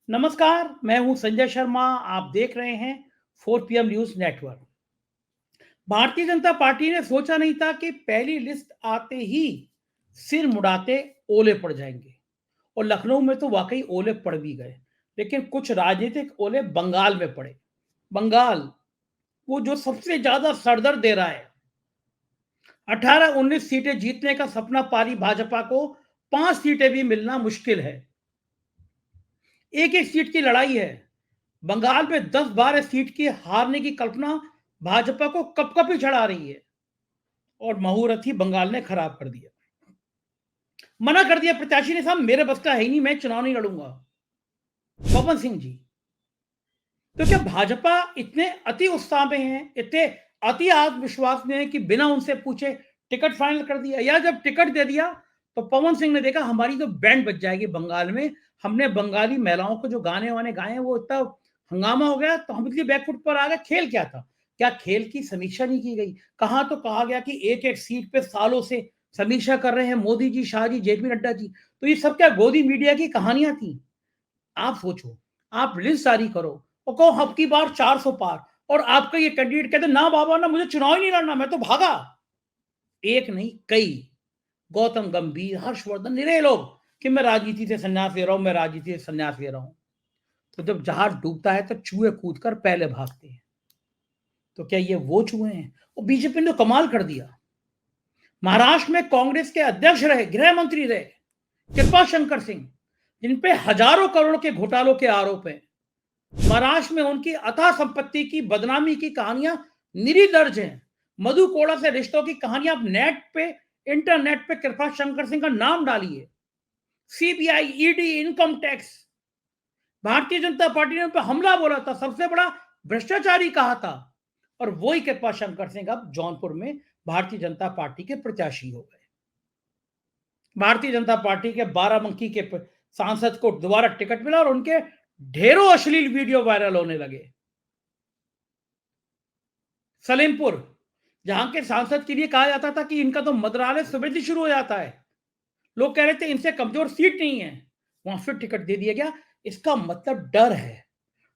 नमस्कार, मैं हूं संजय शर्मा। आप देख रहे हैं 4 PM news network. Bharatiya Janata party ने सोचा नहीं था कि पहली लिस्ट आते ही सिर मुड़ाते ओले पड़ जाएंगे। और लखनऊ में तो वाकई ओले पड़ भी गए, लेकिन कुछ राजनीतिक ओले बंगाल में पड़े। बंगाल, वो जो सबसे ज्यादा सरदर्द दे रहा है। 18-19 सीटें जीतने का सपना पारी भाजपा को 5 सीटें भी मिलना मुश्किल है। एक एक सीट की लड़ाई है। बंगाल में 10-12 सीट की हारने की कल्पना भाजपा को कब कब ही चढ़ा रही है। और मुहूर्त ही बंगाल ने खराब कर दिया। मना कर दिया प्रत्याशी ने, साहब मेरे बस का है ही नहीं, मैं चुनाव नहीं लड़ूंगा। पवन सिंह जी, तो क्या भाजपा इतने अति उत्साह में है, इतने अति आत्मविश्वास में है कि बिना उनसे पूछे टिकट फाइनल कर दिया? या जब टिकट दे दिया तो पवन सिंह ने देखा हमारी तो बैंड बज जाएगी बंगाल में, हमने बंगाली महिलाओं को जो गाने वाने गाए हैं वो इतना हंगामा हो गया तो हम इसलिए बैकफुट पर आ गए। खेल क्या था? क्या खेल की समीक्षा नहीं की गई? कहां तो कहा गया कि एक एक सीट पे सालों से समीक्षा कर रहे हैं मोदी जी, शाह जी, जेपी नड्डा जी। तो ये सब क्या गोदी मीडिया की कहानियां थी? आप सोचो, आप लिस्ट जारी करो और कहो अब की बार 400 पार, और आपका ये कैंडिडेट कहते ना बाबा ना, मुझे चुनाव ही नहीं लड़ना, मैं तो भागा। एक नहीं कई, गौतम गंभीर, हर्षवर्धन, निरे लोग कि मैं राजनीति से संन्यास ले रहा हूं, मैं राजनीति से संन्यास ले रहा हूं। तो जब जहाज डूबता है तो चूहे कूद कर पहले भागते हैं। तो क्या ये वो चूहे हैं? और बीजेपी ने कमाल कर दिया। महाराष्ट्र में कांग्रेस के अध्यक्ष रहे, गृह मंत्री रहे कृपा शंकर सिंह, जिन पे हजारों करोड़ के घोटालों के आरोप हैं। महाराष्ट्र में उनकी अथाह संपत्ति की बदनामी की कहानियां निरी दर्ज हैं। मधु कोड़ा से रिश्तों की कहानियां आप नेट पे, इंटरनेट पे कृपा शंकर सिंह का नाम डालिए। CBI, ED, income tax, Bharatiya Janata party ने उन पर हमला बोला था, सबसे बड़ा भ्रष्टाचारी कहा था। और वही कृपा शंकर सिंह अब जौनपुर में भारतीय जनता पार्टी के प्रत्याशी हो गए। भारतीय जनता पार्टी के बाराबंकी के सांसद को दोबारा टिकट मिला और उनके ढेरों अश्लील वीडियो वायरल होने लगे। सलेमपुर, जहां के सांसद के लिए कहा जाता था कि इनका तो मदरालय सुबह से शुरू हो जाता है, लोग कह रहे थे इनसे कमजोर सीट नहीं है, वहां फिर टिकट दे दिया गया। इसका मतलब डर है।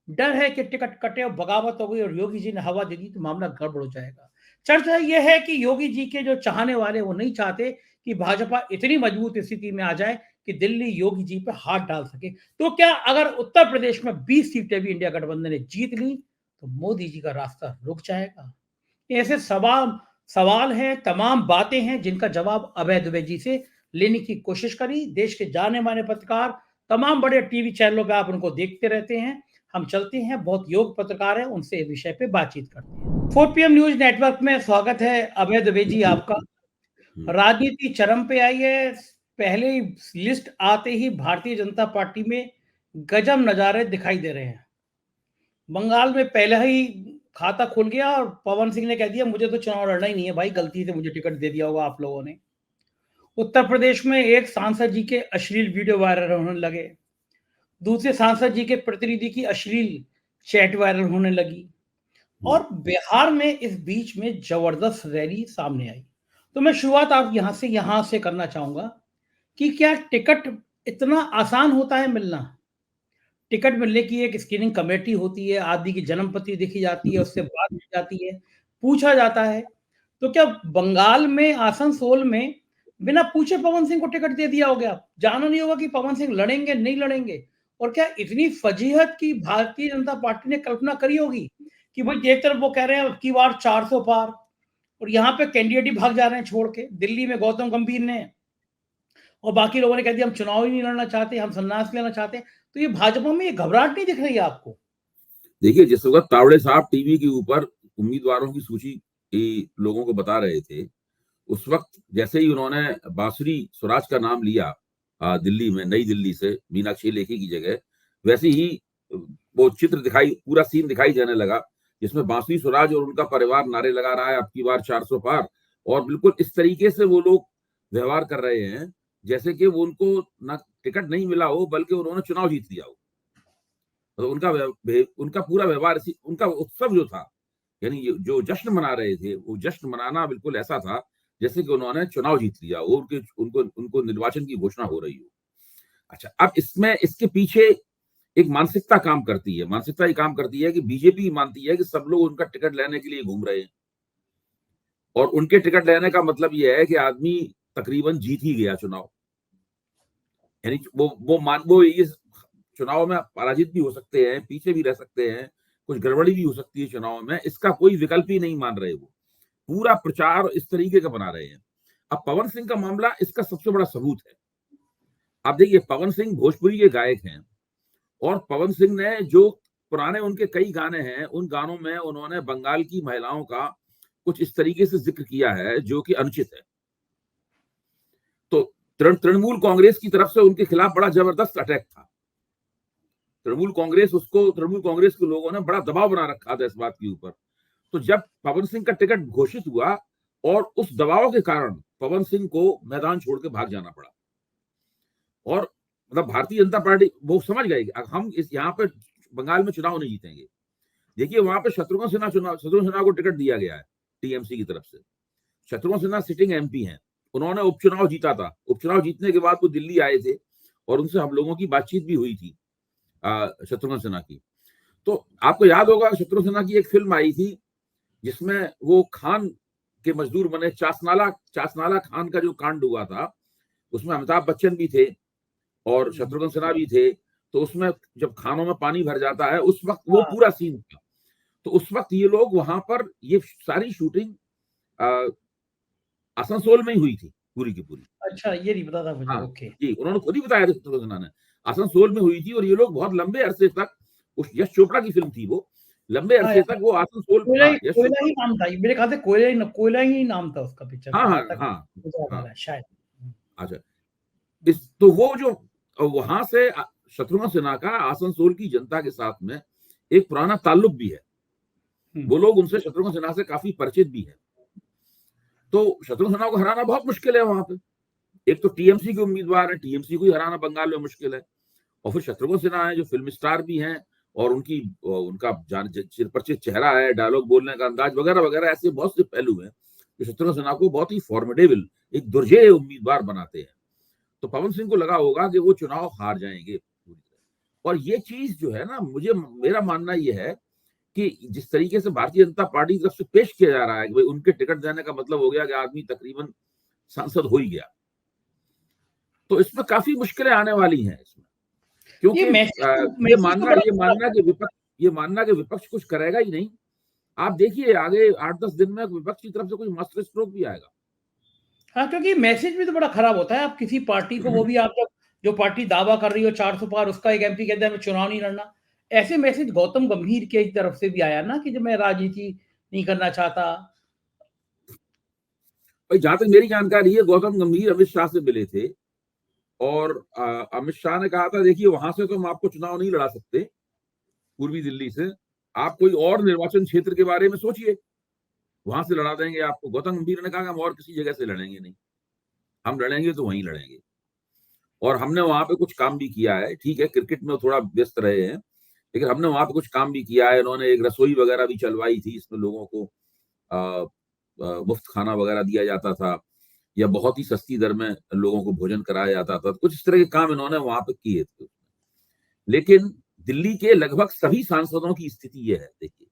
डर है कि टिकट कटे और बगावत हो गई और योगी जी ने हवा दे दी तो मामला गड़बड़ हो जाएगा। चर्चा यह है कि योगी जी के जो चाहने वाले वो नहीं चाहते कि भाजपा इतनी मजबूत स्थिति में आ जाए कि दिल्ली योगी जी पे हाथ डाल सके। तो क्या अगर उत्तर प्रदेश में 20 सीटें भी इंडिया गठबंधन ने जीत ली तो मोदी जी का रास्ता रुक जाएगा? ऐसे सवाल सवाल हैं, तमाम बातें हैं जिनका जवाब अभय दुबे जी से लेने की कोशिश करी। देश के जाने माने पत्रकार, तमाम बड़े टीवी चैनलों पे आप उनको देखते रहते हैं। हम चलते हैं, बहुत योग्य पत्रकार है, उनसे इस विषय पे बातचीत करते हैं। 4 PM न्यूज नेटवर्क में स्वागत है अभय दुबे जी आपका। राजनीति चरम पे आई है। पहले लिस्ट आते ही भारतीय जनता पार्टी में गजब नजारे दिखाई दे रहे हैं। बंगाल में पहले ही खाता खुल गया और पवन सिंह ने कह दिया मुझे तो चुनाव लड़ना ही नहीं है भाई, गलती से मुझे टिकट दे दिया होगा आप लोगों ने। उत्तर प्रदेश में एक सांसद जी के अश्लील वीडियो वायरल होने लगे, दूसरे सांसद जी के प्रतिनिधि की अश्लील चैट वायरल होने लगी, और बिहार में इस बीच में जबरदस्त रैली सामने आई। तो मैं शुरुआत आप यहां से करना चाहूंगा कि क्या टिकट इतना आसान होता है मिलना? टिकट मिलने की एक स्क्रीनिंग कमेटी होती है, आदमी की जन्मपत्री देखी जाती है, उससे बात की जाती है, पूछा जाता है। तो क्या बंगाल में, आसनसोल में बिना पूछे पवन सिंह को टिकट दे दिया हो गया? जाना नहीं होगा कि पवन सिंह लड़ेंगे नहीं लड़ेंगे? और क्या इतनी फजीहत की भारतीय जनता पार्टी ने कल्पना करी होगी कि भाई एक तरफ वो कह रहे हैं अब की बार 400 पार, और यहाँ पे कैंडिडेट ही भाग जा रहे हैं छोड़ के। दिल्ली में गौतम गंभीर ने और बाकी लोगों ने कह दिया हम चुनाव ही नहीं लड़ना चाहते, हम संन्यास लेना चाहते हैं। तो ये भाजपा में ये घबराहट नहीं दिख रही है आपको? देखिए, जिस वक्त तावड़े साहब टीवी के ऊपर उम्मीदवारों की सूची लोगों को बता रहे थे, उस वक्त जैसे ही उन्होंने बांसुरी स्वराज का नाम लिया दिल्ली में, नई दिल्ली से मीनाक्षी लेखी की जगह, वैसे ही वो चित्र दिखाई, पूरा सीन दिखाई जाने लगा जिसमें बांसुरी स्वराज और उनका परिवार नारे लगा रहा है अब की बार 400 पार। और बिल्कुल इस तरीके से वो लोग व्यवहार कर रहे हैं जैसे कि वो उनको ना टिकट नहीं मिला हो बल्कि उन्होंने चुनाव जीत लिया हो। तो उनका पूरा व्यवहार, उनका उत्सव जो था, यानी जो जश्न मना रहे थे, वो जश्न मनाना बिल्कुल ऐसा था जैसे कि उन्होंने चुनाव जीत लिया हो, उनको निर्वाचन की घोषणा हो रही हो। अच्छा, अब इसमें इसके पीछे एक मानसिकता काम करती है। मानसिकता ये काम करती है कि बीजेपी मानती है कि सब लोग उनका टिकट लेने के लिए घूम रहे हैं, और उनके टिकट लेने का मतलब ये है कि आदमी तकरीबन जीत ही गया चुनाव। यानी वो इस चुनाव में पराजित भी हो सकते हैं, पीछे भी रह सकते हैं, कुछ गड़बड़ी भी हो सकती है चुनाव में, इसका कोई विकल्प ही नहीं मान रहे वो। पूरा प्रचार इस तरीके का बना रहे हैं। अब पवन सिंह का मामला इसका सबसे बड़ा सबूत है। आप देखिए, पवन सिंह भोजपुरी के गायक हैं, और पवन सिंह ने जो पुराने उनके कई गाने हैं, उन गानों में उन्होंने बंगाल की महिलाओं का कुछ इस तरीके से जिक्र किया है जो कि अनुचित है। तो तृणमूल कांग्रेस की तरफ से उनके खिलाफ बड़ा जबरदस्त अटैक था। तृणमूल कांग्रेस के लोगों ने बड़ा दबाव बना रखा था इस बात के ऊपर। तो जब पवन सिंह का टिकट घोषित हुआ, और उस दबाव के कारण पवन सिंह को मैदान छोड़ के भाग जाना पड़ा, और मतलब भारतीय जनता पार्टी वो समझ गई हम यहाँ पे बंगाल में चुनाव नहीं जीतेंगे। देखिए, वहां पे शत्रुघ्न सिन्हा को टिकट दिया गया है टीएमसी की तरफ से। शत्रुघ्न सिन्हा सिटिंग एमपी हैं, उन्होंने उपचुनाव जीता था। उपचुनाव जीतने के बाद वो दिल्ली आए थे, और उनसे हम लोगों की बातचीत भी हुई थी शत्रुघ्न सिन्हा की। तो आपको याद होगा, शत्रुघ्न सिन्हा की एक फिल्म आई थी जिसमें वो खान के मजदूर बने, चासनाला खान का जो कांड हुआ था, उसमें अमिताभ बच्चन भी थे और शत्रुघ्न सिन्हा भी थे। तो उसमें जब खानों में पानी भर जाता है, उस वक्त वो पूरा सीन था। तो उस वक्त ये लोग वहां पर, ये सारी शूटिंग आसनसोल में ही हुई थी पूरी की पूरी। अच्छा, ये नहीं पता था मुझे। हाँ ओके। जी, उन्होंने खुद ही बताया था शत्रुघ्न सिन्हा ने, आसनसोल में हुई थी, और ये लोग बहुत लंबे अरसे तक, उस यश चोपड़ा की फिल्म थी वो, लंबे हाँ अरसे यार, तक वो आसनसोल, कोयला हाँ यश कोयला चोपड़ा, ही नाम था मेरे ख्याल से। कोयला ही नाम था उसका पिक्चर हाँ का, हाँ जहाँ तक हाँ मुझे याद आ हाँ। रहा है शायद। अच्छा, तो वो जो वहां से शत्रुघ्न सिन्हा का आसनसोल की जनता के साथ में एक पुराना ताल्लुक भी है। वो लोग उनसे, शत्रुघ्न सिन्हा से काफी परिचित भी है। तो शत्रुघ्न सिन्हा को हराना बहुत मुश्किल है वहां पे। एक तो टीएमसी के उम्मीदवार है, टीएमसी को ही हराना बंगाल में मुश्किल है, और फिर शत्रुघ्न सिन्हा है जो फिल्म स्टार भी हैं, और उनका चिरपरिचित चेहरा है, डायलॉग बोलने का अंदाज वगैरह वगैरह, ऐसे बहुत से पहलू हैं जो शत्रुघ्न सिन्हा को बहुत ही फॉर्मिडेबल, एक दुर्जेय उम्मीदवार बनाते हैं। तो पवन सिंह को लगा होगा कि वो चुनाव हार जाएंगे पूरी तरह। और ये चीज जो है ना, मेरा मानना ये है कि जिस तरीके से भारतीय जनता पार्टी की तरफ से पेश किया जा रहा है कि भाई उनके टिकट देने का मतलब हो गया कि आदमी तकरीबन सांसद हो ही गया, तो इसमें काफी मुश्किलें आने वाली हैं इसमें, क्योंकि ये मानना कि विपक्ष कुछ करेगा ही नहीं। आप देखिए, आगे 8-10 दिन में विपक्ष की तरफ से कोई मास्टर स्ट्रोक भी आएगा। हाँ, क्योंकि मैसेज भी तो बड़ा खराब होता है। आप किसी पार्टी को, वो भी आप जब जो पार्टी दावा कर रही हो 400 पार, उसका एक एमपी कहता है मैं चुनाव नहीं लड़ना। ऐसे मैसेज गौतम गंभीर की तरफ से भी आया ना कि जब मैं राजनीति नहीं करना चाहता। भाई, जहां तक मेरी जानकारी है, गौतम गंभीर अमित शाह से मिले थे, और अमित शाह ने कहा था देखिए, वहां से तो हम आपको चुनाव नहीं लड़ा सकते, पूर्वी दिल्ली से, आप कोई और निर्वाचन क्षेत्र के बारे में सोचिए, वहां से लड़ा देंगे आपको। गौतम गंभीर ने कहा कि हम और किसी जगह से लड़ेंगे नहीं, हम लड़ेंगे तो वहीं लड़ेंगे। और हमने वहां पे कुछ काम भी किया है, ठीक है क्रिकेट में थोड़ा व्यस्त रहे हैं, लेकिन हमने वहां पे कुछ काम भी किया है। इन्होंने एक रसोई वगैरह भी चलवाई थी, इसमें लोगों को मुफ्त खाना वगैरह दिया जाता था, या बहुत ही सस्ती दर में लोगों को भोजन कराया जाता था। कुछ इस तरह के काम इन्होंने वहां पे किए थे। लेकिन दिल्ली के लगभग सभी सांसदों की स्थिति यह है, देखिए,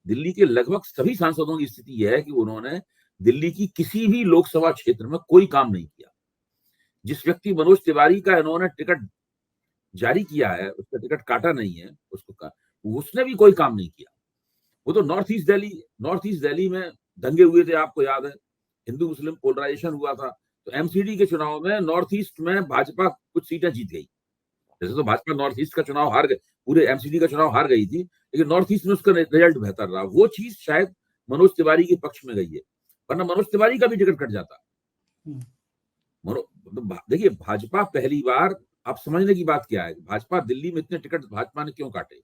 दिल्ली के लगभग सभी सांसदों की स्थिति यह है कि उन्होंने दिल्ली की किसी भी लोकसभा क्षेत्र में कोई काम नहीं किया। जिस व्यक्ति मनोज तिवारी का इन्होंने टिकट जारी किया है, उसका टिकट काटा नहीं है, उसने भी कोई काम नहीं किया। वो तो नॉर्थ ईस्ट दिल्ली में दंगे हुए थे, आपको याद है, हिंदू मुस्लिम पोलराइजेशन हुआ था। तो एमसीडी के चुनाव में नॉर्थ ईस्ट में भाजपा कुछ सीटें जीत गई। जैसे तो भाजपा नॉर्थ ईस्ट का चुनाव हार गई, पूरे एमसीडी का चुनाव हार गई थी, लेकिन नॉर्थ ईस्ट में उसका रिजल्ट बेहतर रहा। वो चीज शायद मनोज तिवारी के पक्ष में गई है, वरना मनोज तिवारी का भी टिकट कट जाता। देखिए, भाजपा पहली बार, आप समझने की बात क्या है, भाजपा दिल्ली में इतने टिकट भाजपा ने क्यों काटे,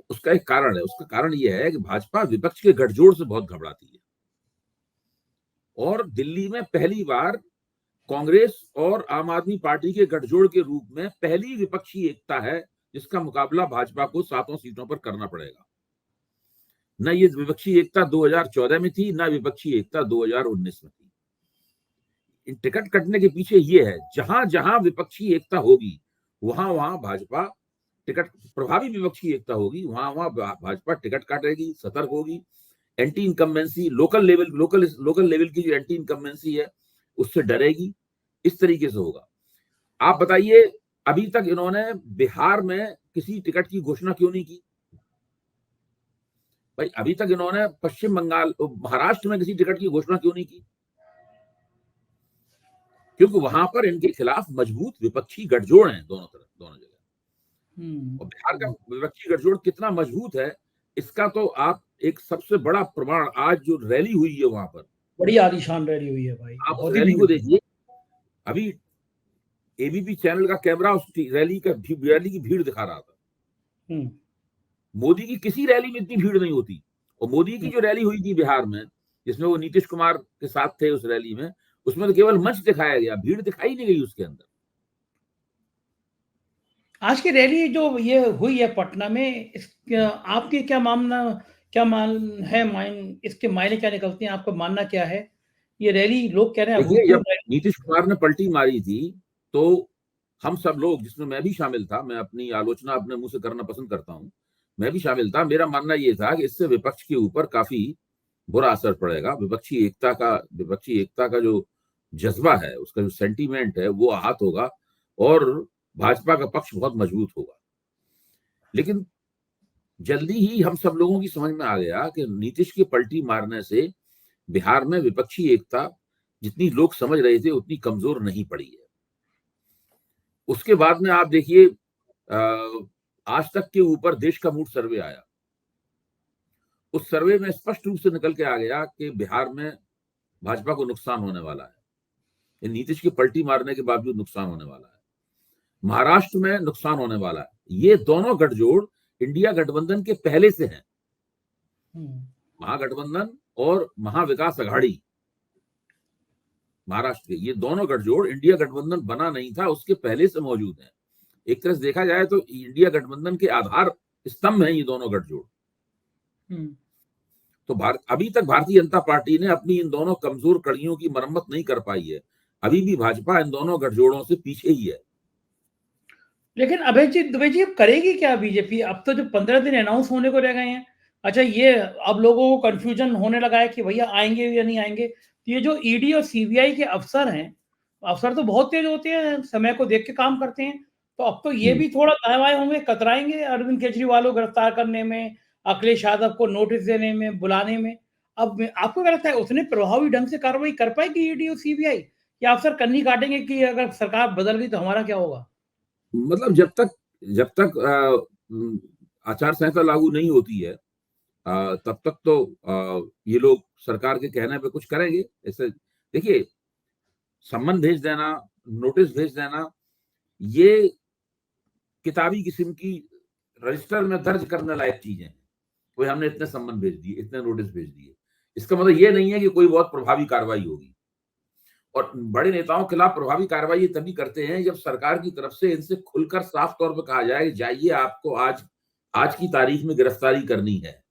उसका एक कारण है। उसका कारण यह है कि भाजपा विपक्ष के गठजोड़ से बहुत घबराती है, और दिल्ली में पहली बार कांग्रेस और आम आदमी पार्टी के गठजोड़ के रूप में पहली विपक्षी एकता है जिसका मुकाबला भाजपा को 7 सीटों पर करना पड़ेगा। न ये विपक्षी एकता 2014 में थी, न विपक्षी एकता 2019 में थी। टिकट कटने के पीछे ये है, जहां जहां विपक्षी एकता होगी वहां भाजपा टिकट, प्रभावी विपक्ष की एकता होगी, वहां भाजपा टिकट काटेगी, सतर्क होगी। एंटी इनकम्बेंसी, लोकल लेवल की जो एंटी इनकम्बेंसी है उससे डरेगी। इस तरीके से होगा। आप बताइए, अभी तक इन्होंने बिहार में किसी टिकट की घोषणा क्यों नहीं की भाई? अभी तक इन्होंने पश्चिम बंगाल, महाराष्ट्र में किसी टिकट की घोषणा क्यों नहीं की? क्योंकि वहां पर इनके खिलाफ मजबूत विपक्षी गठजोड़ हैं दोनों तरफ, दोनों जगह। और बिहार का विपक्षी गठजोड़ कितना मजबूत है, इसका तो आप एक सबसे बड़ा प्रमाण, आज जो रैली हुई है वहां पर, बड़ी आलीशान रैली हुई है भाई, आप उस बहुत ही रैली को भीड़। देखिए। अभी एबीपी चैनल का कैमरा उस रैली की भीड़ दिखा रहा था। मोदी की किसी रैली में इतनी भीड़ नहीं होती। और मोदी की जो रैली हुई थी बिहार में, जिसमें वो नीतीश कुमार के साथ थे उस रैली में, उसमें तो केवल मंच दिखाया गया, भीड़ दिखाई नहीं गई उसके अंदर। आज की रैली जो ये हुई है पटना में, आपके क्या मानना, क्या मान है, इसके मायने क्या निकलते हैं, आपका मानना क्या है? ये रैली लोग कह रहे हैं देखिए, अभूतपूर्व जब रैली। नीतीश कुमार ने पलटी मारी थी तो हम सब लोग, जिसमें मैं भी शामिल था, मैं अपनी आलोचना अपने मुंह से करना पसंद करता हूं, मैं भी शामिल था। मेरा मानना यह था कि इससे विपक्ष के ऊपर काफी बुरा असर पड़ेगा। विपक्षी एकता का जो जज्बा है, उसका जो सेंटीमेंट है, वो आहत होगा और भाजपा का पक्ष बहुत मजबूत होगा। लेकिन जल्दी ही हम सब लोगों की समझ में आ गया कि नीतीश के पलटी मारने से बिहार में विपक्षी एकता जितनी लोग समझ रहे थे उतनी कमजोर नहीं पड़ी है। उसके बाद में आप देखिए, आज तक के ऊपर देश का मूड सर्वे आया। उस सर्वे में स्पष्ट रूप से निकल के आ गया कि बिहार में भाजपा को नुकसान होने वाला है। नीतीश की पलटी मारने के बावजूद नुकसान होने वाला है। महाराष्ट्र में नुकसान होने वाला है। ये दोनों गठजोड़ इंडिया गठबंधन के पहले से हैं। महागठबंधन और महाविकास अघाड़ी, महाराष्ट्र के ये दोनों गठजोड़, इंडिया गठबंधन बना नहीं था उसके पहले से मौजूद है। एक तरह से देखा जाए तो इंडिया गठबंधन के आधार स्तंभ हैं ये दोनों गठजोड़। तो अभी तक भारतीय जनता पार्टी ने अपनी इन दोनों कमजोर कड़ियों की मरम्मत नहीं कर पाई है। अभी भी भाजपा इन दोनों गठजोड़ों से पीछे ही है। लेकिन अभय जी, दुबे जी, अब करेगी क्या बीजेपी? अब तो जो 15 दिन अनाउंस होने को रह गए हैं। अच्छा, ये अब लोगों को कंफ्यूजन होने लगा है कि भैया आएंगे या नहीं आएंगे। तो ये जो ईडी और सीबीआई के अफसर हैं, अफसर तो बहुत तेज होते हैं, समय को देख के काम करते हैं। तो अब तो ये भी थोड़ा दाएं होंगे, कतराएंगे अरविंद केजरीवाल को गिरफ्तार करने में, अखिलेश यादव को नोटिस देने में, बुलाने में। अब आपको क्या लगता है, उतने प्रभावी ढंग से कार्रवाई कर पाएगी ईडी और सीबीआई, या अफसर कन्नी काटेंगे कि अगर सरकार बदल गई तो हमारा क्या होगा? मतलब जब तक आचार संहिता लागू नहीं होती है, तब तक तो ये लोग सरकार के कहने पे कुछ करेंगे। ऐसे देखिए, सम्मन भेज देना, नोटिस भेज देना, ये किताबी किस्म की रजिस्टर में दर्ज करने लायक चीजें हैं। कोई हमने इतने सम्मन भेज दिए, इतने नोटिस भेज दिए, इसका मतलब ये नहीं है कि कोई बहुत प्रभावी कार्रवाई होगी। और बड़े नेताओं के खिलाफ प्रभावी कार्रवाई तभी करते हैं जब सरकार की तरफ से इनसे खुलकर साफ तौर पर कहा जाए, जाइए आपको आज की तारीख में गिरफ्तारी करनी है।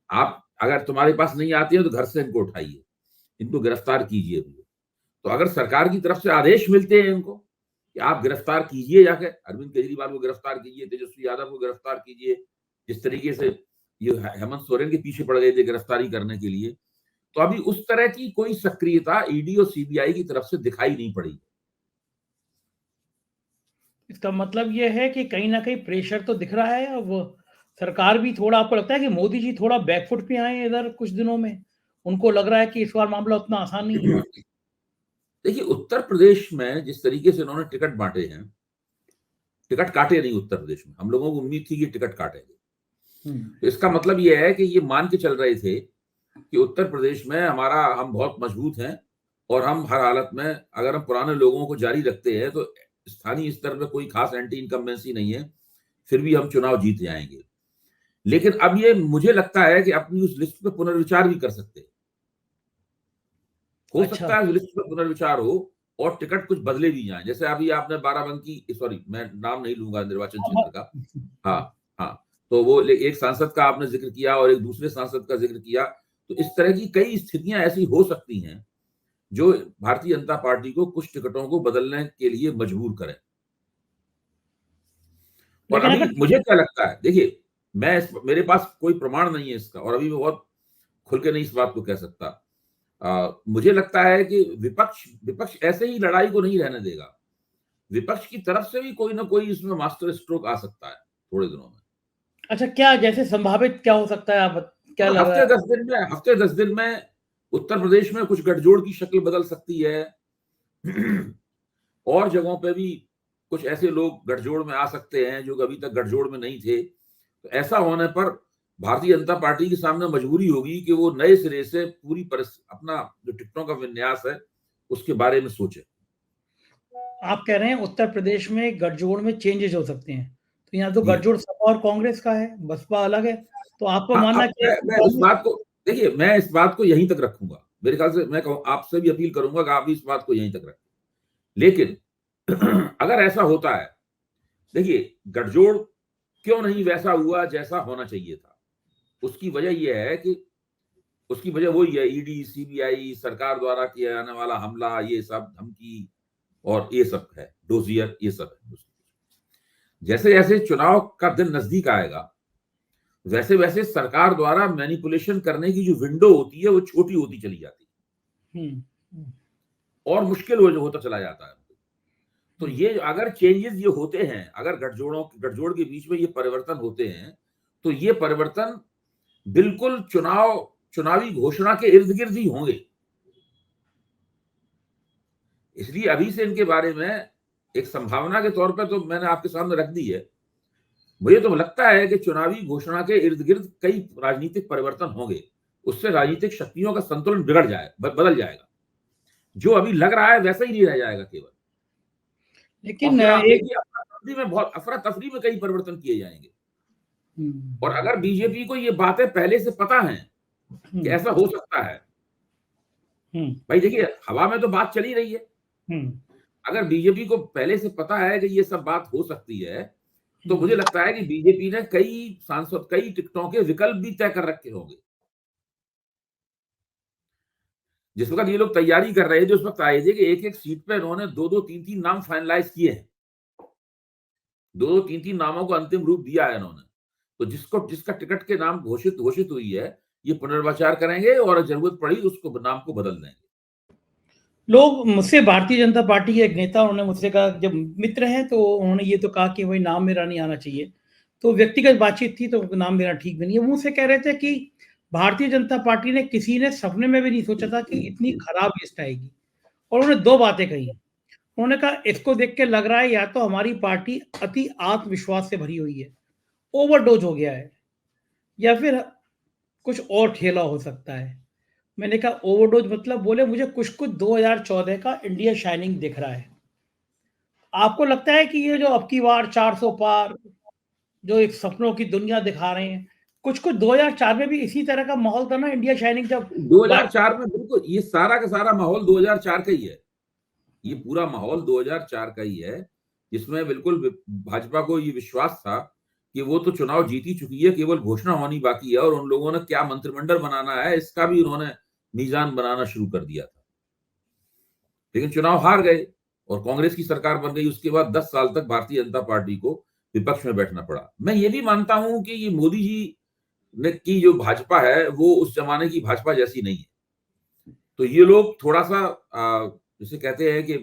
आप अगर तुम्हारे पास नहीं आती है तो घर से इनको उठाइए, इनको गिरफ्तार कीजिए। तो अगर सरकार की तरफ से आदेश मिलते हैं इनको कि आप गिरफ्तार कीजिए, जाके अरविंद केजरीवाल को गिरफ्तार कीजिए, तेजस्वी यादव को गिरफ्तार कीजिए, जिस तरीके से ये हेमंत सोरेन के पीछे पड़ गए थे गिरफ्तारी करने के लिए, तो अभी उस तरह की कोई सक्रियता ईडी और सीबीआई की तरफ से दिखाई नहीं पड़ी। इसका मतलब ये है कि कहीं ना कहीं प्रेशर तो दिख रहा है। अब सरकार भी थोड़ा, आपको लगता है कि मोदी जी थोड़ा बैकफुट पे आए इधर कुछ दिनों में? उनको लग रहा है कि इस बार मामला उतना आसान नहीं है। देखिए, उत्तर प्रदेश में जिस तरीके से उन्होंने टिकट बांटे हैं, टिकट काटे नहीं उत्तर प्रदेश में, हम लोगों को उम्मीद थी कि टिकट काटेंगे। तो इसका मतलब यह है कि ये मान के चल रहे थे कि उत्तर प्रदेश में हम बहुत मजबूत हैं और हम हर हालत में, अगर हम पुराने लोगों को जारी रखते हैं तो स्थानीय स्तर पर कोई खास एंटी इनकम्बेंसी नहीं है, फिर भी हम चुनाव जीत जाएंगे। लेकिन अब ये मुझे लगता है कि अपनी उस लिस्ट पे पुनर्विचार भी कर सकते हैं। हो सकता है लिस्ट पे पुनर्विचार हो और टिकट कुछ बदले भी जाए। जैसे अभी आपने बाराबंकी, सॉरी मैं नाम नहीं लूंगा निर्वाचन क्षेत्र का, हाँ हाँ, तो वो एक सांसद का आपने जिक्र किया और एक दूसरे सांसद का जिक्र किया। तो इस तरह की कई स्थितियां ऐसी हो सकती हैं जो भारतीय जनता पार्टी को कुछ टिकटों को बदलने के लिए मजबूर करें। और लेकिन अभी अगर मुझे क्या लगता है, देखिए मेरे पास कोई प्रमाण नहीं है इसका, और अभी मैं बहुत खुल के नहीं इस बात को कह सकता। मुझे लगता है कि विपक्ष विपक्ष ऐसे ही लड़ाई को नहीं रहने देगा। विपक्ष की तरफ से भी कोई ना कोई इसमें मास्टर स्ट्रोक आ सकता है थोड़े दिनों में। अच्छा, क्या जैसे संभावित क्या हो सकता है, आप क्या मतलब लग रहा है? हफ्ते 10 दिन में उत्तर प्रदेश में कुछ गठजोड़ की शक्ल बदल सकती है। और जगहों पे भी कुछ ऐसे लोग गठजोड़ में आ सकते हैं जो अभी तक गठजोड़ में नहीं थे। तो ऐसा होने पर भारतीय जनता पार्टी के सामने मजबूरी होगी कि वो नए सिरे से अपना जो टिकटों का विन्यास है उसके बारे में सोचे। आप कह रहे हैं उत्तर प्रदेश में गठजोड़ में चेंजेस हो सकते हैं, तो यहाँ तो जी। गठजोड़ सपा और कांग्रेस का है, बसपा अलग है, तो आपका हाँ, मानना अब क्या है कि मैं इस बात को, देखिए मैं इस बात को यहीं तक रखूंगा। मेरे ख्याल से मैं आपसे भी अपील करूंगा कि आप भी इस बात को यहीं तक रखें। लेकिन अगर ऐसा होता है, देखिए गठजोड़ क्यों नहीं वैसा हुआ जैसा होना चाहिए था, उसकी वजह यह है कि उसकी वजह वही है, ईडी सीबीआई सरकार द्वारा किया जाने वाला हमला, ये सब धमकी और ये सब है, डोजियर, ये सब है। जैसे जैसे चुनाव का दिन नजदीक आएगा वैसे वैसे सरकार द्वारा मैनिपुलेशन करने की जो विंडो होती है वो छोटी होती चली जाती हम्म, है और मुश्किल होता चला जाता है। तो हम्म, ये अगर चेंजेस ये होते हैं, अगर गठजोड़ के बीच में ये परिवर्तन होते हैं, तो ये परिवर्तन बिल्कुल चुनावी घोषणा के इर्द गिर्द ही होंगे। इसलिए अभी से इनके बारे में एक संभावना के तौर पर तो मैंने आपके सामने रख दी है। मुझे तो लगता है कि चुनावी घोषणा के इर्द गिर्द कई राजनीतिक परिवर्तन होंगे, उससे राजनीतिक शक्तियों का संतुलन बदल जाएगा। जो अभी लग रहा है वैसा ही नहीं रह जाएगा केवल। और लेकिन फिर आप एक देखिए अफरा तफरी में कई परिवर्तन किए जाएंगे। और हम्म, अगर बीजेपी को ये बातें पहले से पता है कि हम्म, ऐसा हो सकता है, हम्म, भाई देखिए हवा में तो बात चली रही है। हम्म, अगर बीजेपी को पहले से पता है कि ये सब बात हो सकती है, तो हम्म। मुझे लगता है कि बीजेपी ने कई टिकटों के विकल्प भी तय कर रखे होंगे। जिस वक्त ये लोग तैयारी कर रहे थे उस वक्त आए थे कि एक एक सीट पे इन्होंने दो दो तीन तीन नाम फाइनलाइज किए हैं, दो दो तीन तीन नामों को अंतिम रूप दिया है इन्होंने। तो जिसका टिकट के नाम घोषित घोषित हुई है, ये पुनर्विचार करेंगे और जरूरत पड़ी उसको नाम को बदल देंगे। लोग मुझसे, भारतीय जनता पार्टी के एक नेता, उन्होंने मुझसे कहा, जब मित्र हैं तो उन्होंने ये तो कहा कि भाई नाम मेरा नहीं आना चाहिए, तो व्यक्तिगत बातचीत थी तो नाम मेरा ठीक भी नहीं है। वो मुझसे कह रहे थे कि भारतीय जनता पार्टी ने, किसी ने सपने में भी नहीं सोचा था कि इतनी खराब लिस्ट आएगी। और उन्होंने दो बातें कही। उन्होंने कहा इसको देख के लग रहा है या तो हमारी पार्टी अति आत्मविश्वास से भरी हुई है, ओवरडोज हो गया है, या फिर कुछ और खेला हो सकता है। मैंने कहा ओवरडोज मतलब? बोले मुझे कुछ कुछ 2014 का इंडिया शाइनिंग दिख रहा है। आपको लगता है कि ये जो अब की बार 400 पार, जो एक सपनों की दुनिया दिखा रहे हैं, कुछ कुछ 2004 में भी इसी तरह का माहौल था ना, इंडिया शाइनिंग जब बात। 2004 में बिल्कुल ये सारा का सारा माहौल 2004 का ही है। ये पूरा माहौल 2004 का ही है, जिसमें बिल्कुल भाजपा को ये विश्वास था कि वो तो चुनाव जीत ही चुकी है, केवल घोषणा होनी बाकी है, और उन लोगों ने क्या मंत्रिमंडल बनाना है इसका भी उन्होंने मीजान बनाना शुरू कर दिया था। लेकिन चुनाव हार गए और कांग्रेस की सरकार बन गई। उसके बाद 10 साल तक भारतीय जनता पार्टी को विपक्ष में बैठना पड़ा। मैं ये भी मानता हूं कि ये मोदी जी ने की जो भाजपा है वो उस जमाने की भाजपा जैसी नहीं है। तो ये लोग थोड़ा सा जिसे कहते हैं कि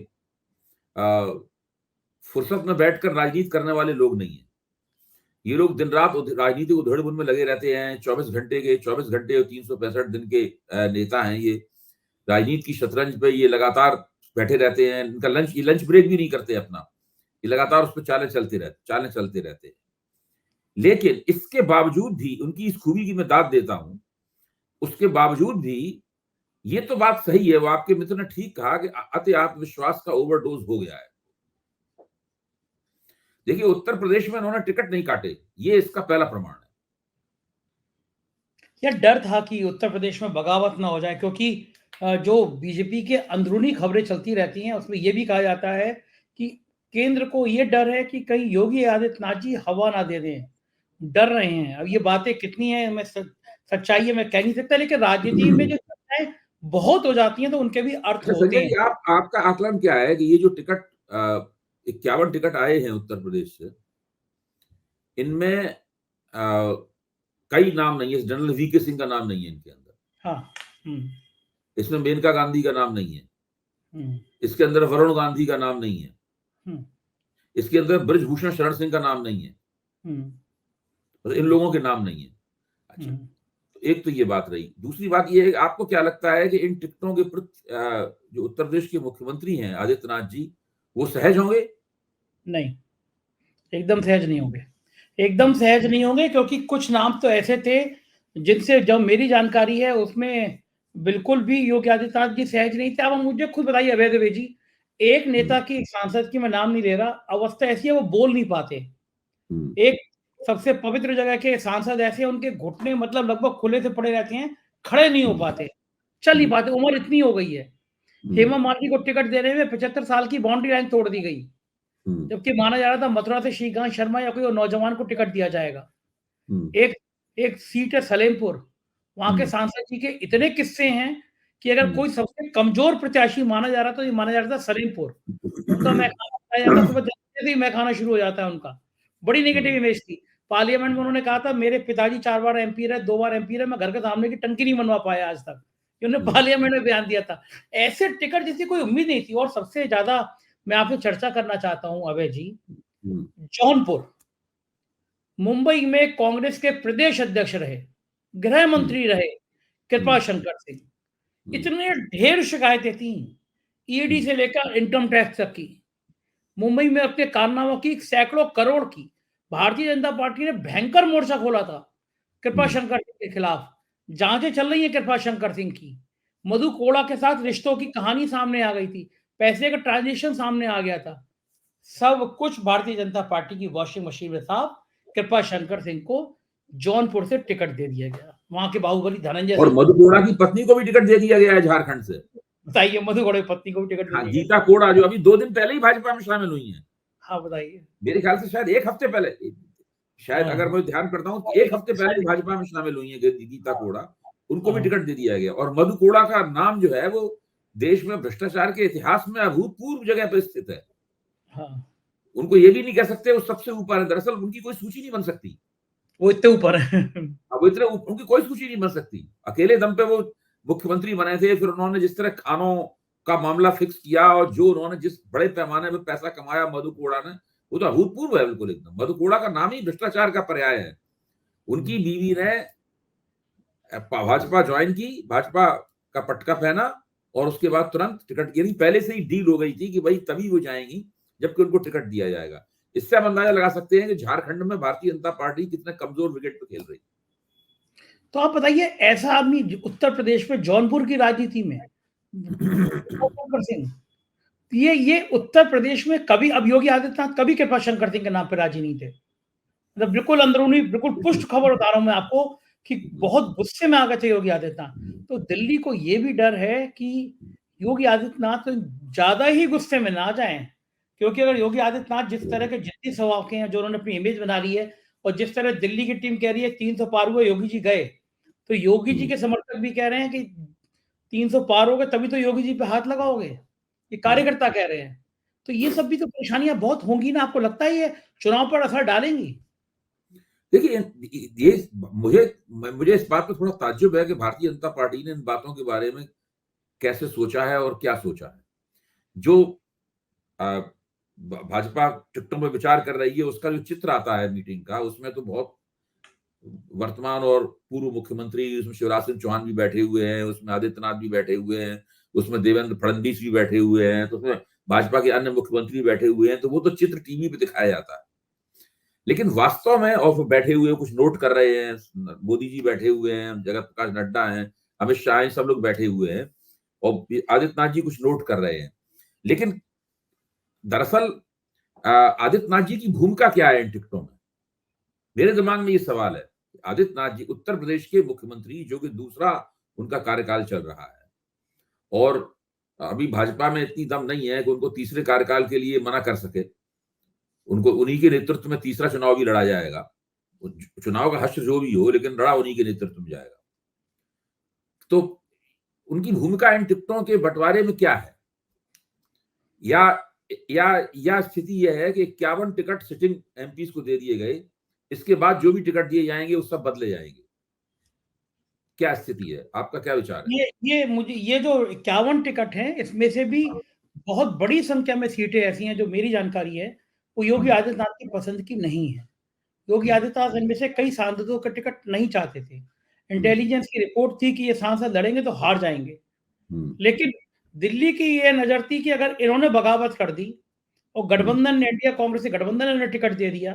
फुर्सत में बैठकर राजनीति करने वाले लोग नहीं है। ये लोग दिन रात राजनीतिक उधेड़-बुन में लगे रहते हैं। 24 घंटे और 365 दिन के नेता हैं ये। राजनीति की शतरंज पे ये लगातार बैठे रहते हैं। इनका लंच ब्रेक भी नहीं करते अपना। ये लगातार उस पे चालें चलते रहते हैं। लेकिन इसके बावजूद भी उनकी इस खूबी की मैं दाद देता हूं। उसके बावजूद भी ये तो बात सही है, वो आपके मित्र ने ठीक कहा कि अति आत्मविश्वास का ओवरडोज हो गया है। देखिए उत्तर प्रदेश में उन्होंने टिकट नहीं काटे, ये इसका पहला प्रमाण है। यह डर था कि उत्तर प्रदेश में बगावत ना हो जाए, क्योंकि जो बीजेपी के अंदरूनी खबरें चलती रहती हैं उसमें यह भी कहा जाता है कि केंद्र को यह डर है कि कहीं योगी आदित्यनाथ जी हवा ना दे दें, डर रहे हैं। अब ये बातें कितनी है, मैं सच्चाई है मैं कह नहीं सकता, लेकिन राजनीति में जो चर्चाएं बहुत हो जाती हैं तो उनके भी अर्थ अच्छा होते संजय हैं। जी, आपका आकलन क्या है कि ये जो टिकट 51 टिकट आए हैं उत्तर प्रदेश से, इनमें कई नाम नहीं है। जनरल वीके सिंह का नाम नहीं है इनके अंदर। हाँ। इसमें मेनका गांधी का नाम नहीं है। हम्म। इसके अंदर वरुण गांधी का नाम नहीं है। हम्म। इसके अंदर ब्रजभूषण शरण सिंह का नाम नहीं है। हम्म। तो इन लोगों के नाम नहीं है। अच्छा, हम्म। एक तो ये बात रही। दूसरी बात ये है कि आपको क्या लगता है कि इन टिकटों के प्रति जो उत्तर प्रदेश के मुख्यमंत्री हैं आदित्यनाथ जी, वो सहज होंगे? नहीं, एकदम सहज नहीं होंगे। एकदम सहज नहीं होंगे, क्योंकि कुछ नाम तो ऐसे थे जिनसे जब मेरी जानकारी है उसमें बिल्कुल भी योगी आदित्यनाथ जी सहज नहीं थे। अब मुझे खुद बताइए अभय द्विवेदी जी, एक नेता की, एक सांसद की मैं नाम नहीं ले रहा, अवस्था ऐसी है वो बोल नहीं पाते। एक सबसे पवित्र जगह के सांसद ऐसे हैं, उनके घुटने मतलब लगभग खुले से पड़े रहते हैं, खड़े नहीं हो पाते, चल नहीं पाते, उम्र इतनी हो गई है। हेमा मालिनी को टिकट देने में 75 साल की बाउंड्री लाइन तोड़ दी गई, जबकि माना जा रहा था मथुरा से श्रीकांत शर्मा या कोई और नौजवान को टिकट दिया जाएगा। एक एक सीट है सलेमपुर, वहां के सांसद जी के इतने किस्से हैं कि अगर कोई सबसे कमजोर प्रत्याशी माना जा रहा तो ये माना जा रहा था सलेमपुर। उनका मैखाना खाया जाता, सुबह 10 बजे से ही मैखाना शुरू हो जाता है उनका। बड़ी नेगेटिव इमेज थी। पार्लियामेंट में उन्होंने कहा था मेरे पिताजी 4 बार एमपी रहे, 2 बार एमपी रहे, मैं घर के सामने की टंकी नहीं बनवा पाया आज तक। ये उन्होंने पार्लियामेंट में बयान दिया था। ऐसे टिकट जिसकी कोई उम्मीद नहीं थी। और सबसे ज्यादा मैं आपसे चर्चा करना चाहता हूं अभय जी, जौनपुर, मुंबई में कांग्रेस के प्रदेश अध्यक्ष रहे, गृह मंत्री रहे कृपा शंकर सिंह। इतने ढेर शिकायतें थी, ईडी से लेकर इनकम टैक्स तक की। मुंबई में अपने कारनामों की सैकड़ों करोड़ की भारतीय जनता पार्टी ने भयंकर मोर्चा खोला था कृपा शंकर सिंह के खिलाफ। जांचें चल रही है कृपा शंकर सिंह की। मधु कोड़ा के साथ रिश्तों की कहानी सामने आ गई थी, पैसे का ट्रांजेक्शन सामने आ गया था। सब कुछ भारतीय जनता पार्टी की वॉशिंग मशीन में साफ। कृपा शंकर सिंह को जौनपुर से टिकट दे दिया गया, वहां के बाहुबली धनंजय और सिंह। मधु कोड़ा की पत्नी को भी टिकट दे दिया गया है झारखंड से। बताइए, मधु कोड़ा की पत्नी को भी टिकट दे हाँ, दिया गया। गीता कोड़ा जो अभी 2 दिन पहले ही भाजपा में शामिल हुई है। हाँ बताइए। मेरे ख्याल से शायद 1 हफ्ते पहले, शायद अगर मैं ध्यान करता हूँ 1 हफ्ते पहले भाजपा में शामिल हुई है गीता कोड़ा। उनको भी टिकट दे दिया गया। और मधु कोड़ा का नाम जो है वो देश में भ्रष्टाचार के इतिहास में अभूतपूर्व जगह पर स्थित है। हाँ, उनको ये भी नहीं कह सकते वो सबसे ऊपर है। दरअसल उनकी कोई सूची नहीं बन सकती। वो इतने ऊपर है। अब इतने उनकी कोई सूची नहीं बन सकती। अकेले दम पे वो मुख्यमंत्री बने थे। फिर उन्होंने जिस तरह खानों का मामला फिक्स किया और जो उन्होंने जिस बड़े पैमाने पर पैसा कमाया मधु कोड़ा ने, वो तो अभूतपूर्व है बिल्कुल एकदम। मधु कोड़ा का नाम ही भ्रष्टाचार का पर्याय है। उनकी बीवी ने भाजपा ज्वाइन की, भाजपा का पटका पहना और उसके बाद तुरंत टिकट, यानी पहले से ही डील हो गई थी कि भाई तभी वो जाएंगी जबकि उनको टिकट दिया जाएगा। इससे हम अंदाजा लगा सकते हैं कि झारखंड में भारतीय जनता पार्टी कितने कमजोर विकेट पर खेल रही। तो आप बताइए, ऐसा आदमी उत्तर प्रदेश में जौनपुर की राजनीति में सिंह, ये उत्तर प्रदेश में कभी, अब योगी आदित्यनाथ कभी कृपा शंकर सिंह के नाम पर राजी नहीं थे। मतलब बिल्कुल अंदरूनी, बिल्कुल पुष्ट खबर बता रहा हूं मैं आपको कि बहुत गुस्से में आ गए थे योगी आदित्यनाथ। तो दिल्ली को ये भी डर है कि योगी आदित्यनाथ ज्यादा ही गुस्से में ना जाएं, क्योंकि अगर योगी आदित्यनाथ जिस तरह के जिद्दी स्वभाव के हैं, जो उन्होंने अपनी इमेज बना ली है, और जिस तरह दिल्ली की टीम कह रही है 300 पार हुए योगी जी गए, तो योगी जी के समर्थक भी कह रहे हैं कि 300 पार हो गए तभी तो योगी जी पे हाथ लगाओगे, ये कार्यकर्ता कह रहे हैं। तो ये सब भी तो परेशानियां बहुत होंगी ना, आपको लगता है ये चुनाव पर असर डालेंगी? देखिए, ये मुझे इस बात पर थोड़ा ताज्जुब है कि भारतीय जनता पार्टी ने इन बातों के बारे में कैसे सोचा है और क्या सोचा है। जो भाजपा टिकटों पर विचार कर रही है उसका जो चित्र आता है मीटिंग का, उसमें तो बहुत वर्तमान और पूर्व मुख्यमंत्री, उसमें शिवराज सिंह चौहान भी बैठे हुए हैं, उसमें आदित्यनाथ भी बैठे हुए हैं, उसमें देवेंद्र फडणवीस भी बैठे हुए हैं, तो उसमें भाजपा के अन्य मुख्यमंत्री बैठे हुए हैं। तो वो तो चित्र टीवी पे दिखाया जाता है, लेकिन वास्तव में और बैठे हुए कुछ नोट कर रहे हैं। मोदी जी बैठे हुए हैं, जगत प्रकाश नड्डा हैं, अमित शाह हैं, सब लोग बैठे हुए हैं और आदित्यनाथ जी कुछ नोट कर रहे हैं। लेकिन दरअसल आदित्यनाथ जी की भूमिका क्या है इन टिकटों में? मेरे दिमाग में ये सवाल है। आदित्यनाथ जी उत्तर प्रदेश के मुख्यमंत्री, जो कि दूसरा उनका कार्यकाल चल रहा है, और अभी भाजपा में इतनी दम नहीं है कि उनको तीसरे कार्यकाल के लिए मना कर सके। उनको उन्हीं के नेतृत्व में तीसरा चुनाव भी लड़ा जाएगा। चुनाव का हश्र जो भी हो, लेकिन लड़ा उन्हीं के नेतृत्व में जाएगा। तो उनकी भूमिका इन टिकटों के बंटवारे में क्या है? या स्थिति यह है कि 51 टिकट सिटिंग एमपीज को दे दिए गए, इसके बाद जो भी टिकट दिए जाएंगे वो सब बदले जाएंगे। क्या स्थिति है, आपका क्या विचार है? ये जो 51 टिकट हैं, इसमें से भी बहुत बड़ी संख्या में सीटें ऐसी हैं, जो मेरी जानकारी है वो योगी आदित्यनाथ की पसंद की नहीं है। योगी आदित्यनाथ इनमें से कई सांसदों का टिकट नहीं चाहते थे। इंटेलिजेंस की रिपोर्ट थी कि ये सांसद लड़ेंगे तो हार जाएंगे, लेकिन दिल्ली की ये नजर थी कि अगर इन्होंने बगावत कर दी और गठबंधन ने, इंडिया कांग्रेस के गठबंधन ने टिकट दे दिया,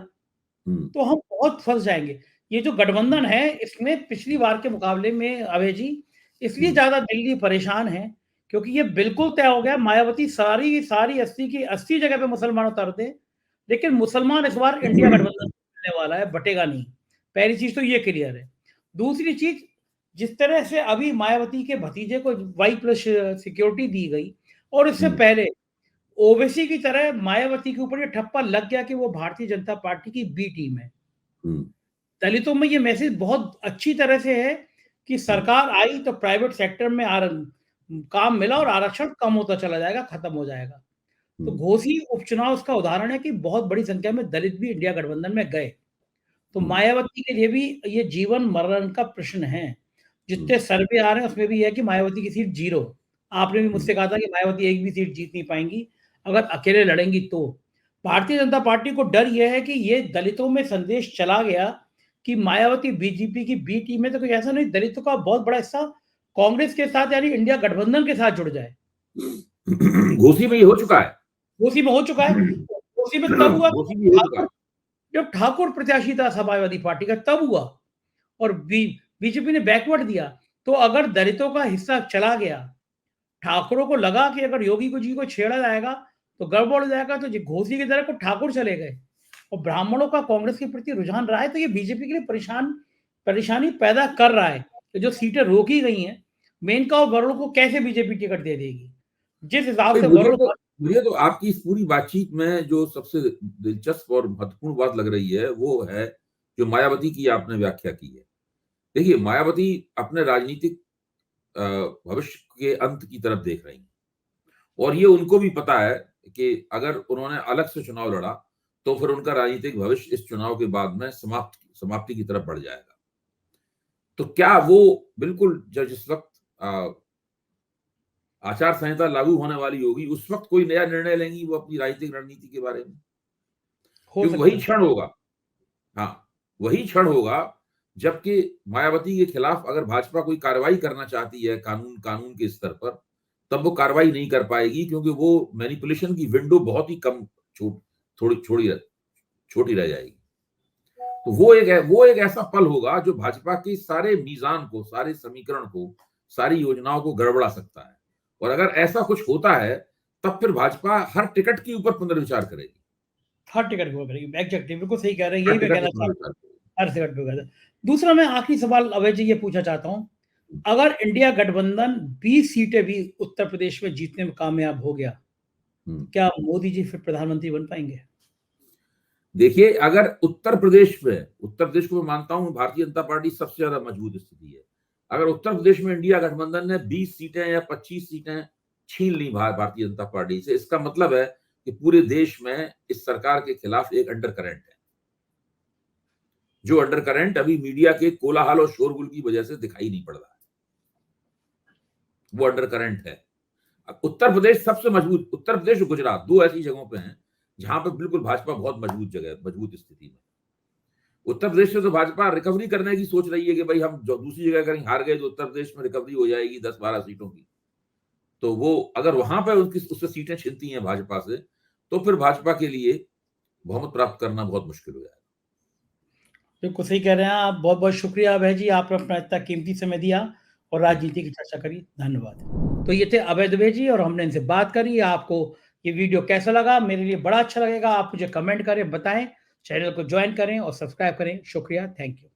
तो हम बहुत फंस जाएंगे। ये जो गठबंधन है, इसमें पिछली बार के मुकाबले में अभय जी इसलिए ज्यादा दिल्ली परेशान है क्योंकि ये बिल्कुल तय हो गया, मायावती सारी 80 की 80 जगह पे मुसलमान उतार दे, लेकिन मुसलमान इस बार इंडिया गठबंधन मिलने वाला है, बटेगा नहीं। पहली चीज तो ये क्लियर है। दूसरी चीज, जिस तरह से अभी मायावती के भतीजे को Y+ सिक्योरिटी दी गई, और इससे पहले ओवैसी की तरह मायावती के ऊपर ये ठप्पा लग गया कि वो भारतीय जनता पार्टी की बी टीम है। दलितों में ये मैसेज बहुत अच्छी तरह से है कि सरकार आई तो प्राइवेट सेक्टर में काम मिला और आरक्षण कम होता चला जाएगा, खत्म हो जाएगा। तो घोसी उपचुनाव उसका उदाहरण है कि बहुत बड़ी संख्या में दलित भी इंडिया गठबंधन में गए। तो मायावती के लिए भी ये जीवन मरण का प्रश्न है। जितने सर्वे आ रहे हैं उसमें भी है कि मायावती की सीट 0। आपने भी मुझसे कहा था कि मायावती एक भी सीट जीत नहीं पाएंगी अगर अकेले लड़ेंगी। तो भारतीय जनता पार्टी को डर यह है कि ये दलितों में संदेश चला गया कि मायावती बीजेपी की बी टीम में, तो कोई ऐसा नहीं, दलितों का बहुत बड़ा हिस्सा कांग्रेस के साथ यानी इंडिया गठबंधन के साथ जुड़ जाए। घोसी में ये हो चुका है। घोसी में हो चुका है। घोसी में तब हुआ जब ठाकुर प्रत्याशी था समाजवादी पार्टी का, तब हुआ, और बीजेपी ने बैकवर्ड दिया। तो अगर दलितों का हिस्सा चला गया, ठाकुरों को लगा कि अगर योगी जी को छेड़ा जाएगा तो गड़बड़ हो जाएगा, तो घोसी की तरह को ठाकुर चले गए और ब्राह्मणों का कांग्रेस के प्रति रुझान रहा है, तो ये बीजेपी के लिए परेशानी पैदा कर रहा है। तो जो सीटें रोकी गई हैं, मेनका और वरुण को कैसे बीजेपी टिकट दे देगी, जिस हिसाब से मुझे तो आपकी इस पूरी बातचीत में जो सबसे दिलचस्प और महत्वपूर्ण बात लग रही है वो है जो मायावती की आपने व्याख्या की है। देखिए, मायावती अपने राजनीतिक भविष्य के अंत की तरफ देख रही हैं, और ये उनको भी पता है कि अगर उन्होंने अलग से चुनाव लड़ा तो फिर उनका राजनीतिक भविष्य इस चुनाव के बाद में समाप्ति की तरफ बढ़ जाएगा। तो क्या वो बिल्कुल जिस वक्त आचार संहिता लागू होने वाली होगी उस वक्त कोई नया निर्णय लेंगी वो अपनी राजनीतिक रणनीति के बारे में? क्योंकि वही क्षण होगा, वही क्षण होगा जबकि मायावती के खिलाफ अगर भाजपा कोई कार्रवाई करना चाहती है कानून के स्तर पर, तब वो कार्रवाई नहीं कर पाएगी, क्योंकि वो मैनिपुलेशन की विंडो बहुत ही कम छोटी रह जाएगी। तो वो एक ऐसा पल होगा जो भाजपा के सारे मीजान को, सारे समीकरण को, सारी योजनाओं को गड़बड़ा सकता है। और अगर ऐसा कुछ होता है तब फिर भाजपा हर टिकट के ऊपर पुनर्विचार करेगी। हर टिकट को करेगी, एग्जैक्टली, बिल्कुल सही कह रहे हैं, यही मैं कहना चाहता हूं, हर टिकट पे। दूसरा, मैं आखिरी सवाल अभय जी ये पूछना चाहता हूं, अगर इंडिया गठबंधन 20 सीटें भी उत्तर प्रदेश में जीतने में कामयाब हो गया, क्या मोदी जी फिर प्रधानमंत्री बन पाएंगे? देखिए, अगर उत्तर प्रदेश को मैं मानता हूं भारतीय जनता पार्टी सबसे ज्यादा मजबूत स्थिति है। अगर उत्तर प्रदेश में इंडिया गठबंधन ने 20 सीटें या 25 सीटें छीन ली भारतीय जनता पार्टी से, इसका मतलब है कि पूरे देश में इस सरकार के खिलाफ एक अंडर करंट है, जो अंडर करंट अभी मीडिया के कोलाहल और शोरगुल की वजह से दिखाई नहीं पड़ रहा है। वो अंडर करंट है। उत्तर प्रदेश सबसे मजबूत, उत्तर प्रदेश और गुजरात दो ऐसी जगहों पे हैं जहां पे बिल्कुल भाजपा बहुत मजबूत स्थिति में। उत्तर प्रदेश से तो भाजपा रिकवरी करने की सोच रही है कि भाई हम जो दूसरी जगह कहीं हार गए तो उत्तर प्रदेश में रिकवरी हो जाएगी 10-12 सीटों की। तो वो अगर वहां पर उससे सीटें छिनती हैं भाजपा से, तो फिर भाजपा के लिए बहुमत प्राप्त करना बहुत मुश्किल हो जाएगा। बिल्कुल सही कह रहे हैं आप। बहुत बहुत शुक्रिया अभय जी, आपने अपना इतना कीमती समय दिया और राजनीति की चर्चा करी, धन्यवाद। तो ये थे अभय दुबे जी और हमने इनसे बात करी। आपको ये वीडियो कैसा लगा? मेरे लिए बड़ा अच्छा लगेगा, आप मुझे कमेंट करें, बताएं, चैनल को ज्वाइन करें और सब्सक्राइब करें। शुक्रिया, थैंक यू।